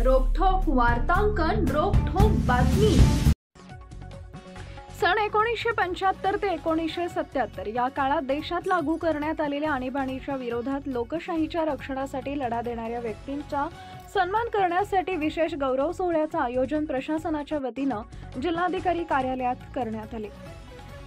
रोखठोक वार्तांकन, रोखठोक बातमी। सन 1975 ते 1977 या काळात देशात लागू करण्यात आलेल्या आणीबाणीच्या विरोधात लोकशाहीच्या रक्षणासाठी लढा देणाऱ्या व्यक्तींचा सन्मान करण्यासाठी विशेष गौरव सोहळ्याचे आयोजन प्रशासनाच्या वतीने जिल्हाधिकारी कार्यालयात करण्यात आले।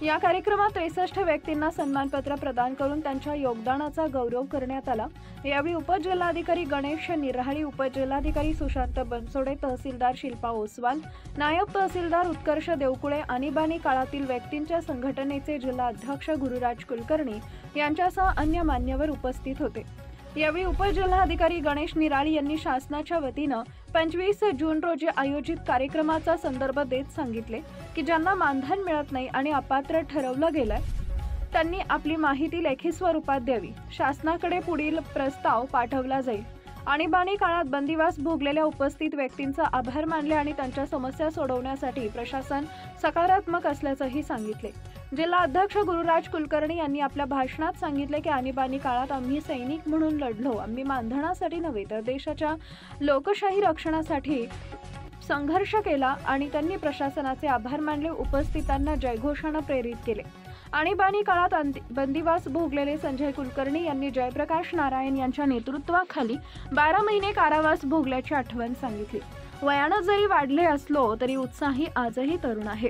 या कार्यक्रमात 63 व्यक्तींना सन्मानपत्र प्रदान करून त्यांच्या योगदानाचा गौरव करण्यात आला। यावेळी उपजिल्हाधिकारी गणेश निराळी, उपजिल्हाधिकारी सुशांत बनसोडे, तहसीलदार शिल्पा ओसवाल, नायब तहसीलदार उत्कर्ष देवकुळे, आणीबाणी काळातील व्यक्तींच्या संघटनेचे जिल्हा अध्यक्ष गुरुराज कुलकर्णी यांच्यासह अन्य मान्यवर उपस्थित होते। यावेळी उपजिल्हाधिकारी गणेश निराळी यांनी शासनाच्या वतीने 25 जून रोजी आयोजित कार्यक्रमाचा संदर्भ देत सांगितले की ज्यांना मानधन मिळत नाही आणि अपात्र ठरवलं गेलंय त्यांनी आपली माहिती लेखी स्वरूपात द्यावी। शासनाकडे पुढील प्रस्ताव पाठवला जाईल। आणीबाणी काळात बंदिवास भोगलेल्या उपस्थित व्यक्तींचा आभार मानले आणि त्यांच्या समस्या सोडवण्यासाठी प्रशासन सकारात्मक असल्याचंही सांगितले। जिल्हा अध्यक्ष गुरुराज कुलकर्णी यांनी आपल्या भाषणात सांगितले की आणीबाणी काळात आम्ही सैनिक म्हणून लढलो। आम्ही मानधनासाठी नव्हे तर देशाच्या लोकशाही रक्षणासाठी संघर्ष केला आणि त्यांनी प्रशासनाचे आभार मानले, उपस्थितांना जयघोषाने प्रेरित केले। आणीबाणी काळात बंदिवास भोगलेले संजय कुलकर्णी यांनी जयप्रकाश नारायण यांच्या नेतृत्वाखाली 12 महिने कारावास भोगल्याची आठवण सांगितली। वयाने जरी वाढले असलो तरी उत्साही आजही तरुण आहे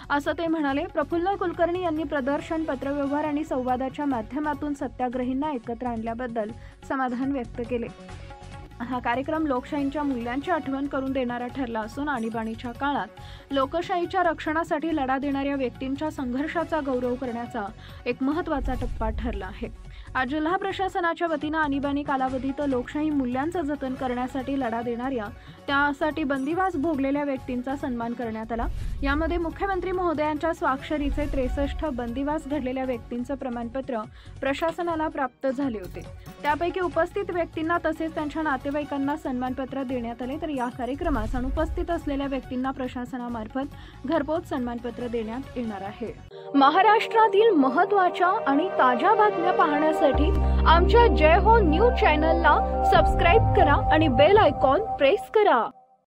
असं ते म्हणाले। प्रफुल्ल कुलकर्णी यांनी प्रदर्शन, पत्रव्यवहार आणि संवादाच्या माध्यमातून सत्याग्रहींना एकत्र आणल्याबद्दल समाधान व्यक्त केले। हा कार्यक्रम लोकशाहीच्या मूल्यांची आठवण करून देणारा ठरला असून आणीबाणीच्या काळात लोकशाहीच्या रक्षणासाठी लढा देणाऱ्या व्यक्तींच्या संघर्षाचा गौरव करण्याचा एक महत्त्वाचा टप्पा ठरला आहे। आज जिल्हा प्रशासनाच्या वतीने आणीबाणी कालावधीत लोकशाही मूल्यांचे जतन करण्यासाठी लढा देणाऱ्या त्यासाठी बंदिवास भोगलेल्या व्यक्तींचा सन्मान करण्यात आला। यामध्ये मुख्यमंत्री महोदयांच्या स्वाक्षरीचे 63 बंदिवास घडलेल्या व्यक्तींचे प्रमाणपत्र प्रशासनाला प्राप्त झाले होते। त्यापैकी उपस्थित व्यक्तींना तसेच त्यांच्या नातेवाईकांना सन्मानपत्र देण्यात आले, तर या कार्यक्रमास अनुपस्थित असलेल्या व्यक्तींना प्रशासनामार्फत घरपोच सन्मानपत्र देण्यात येणार आहे। महाराष्ट्रातील महत्त्वाच्या आणि ताज्या बातम्या पाहण्यासाठी आमच्या जय हो न्यूज चॅनलला सबस्क्राइब करा आणि बेल आयकॉन प्रेस करा।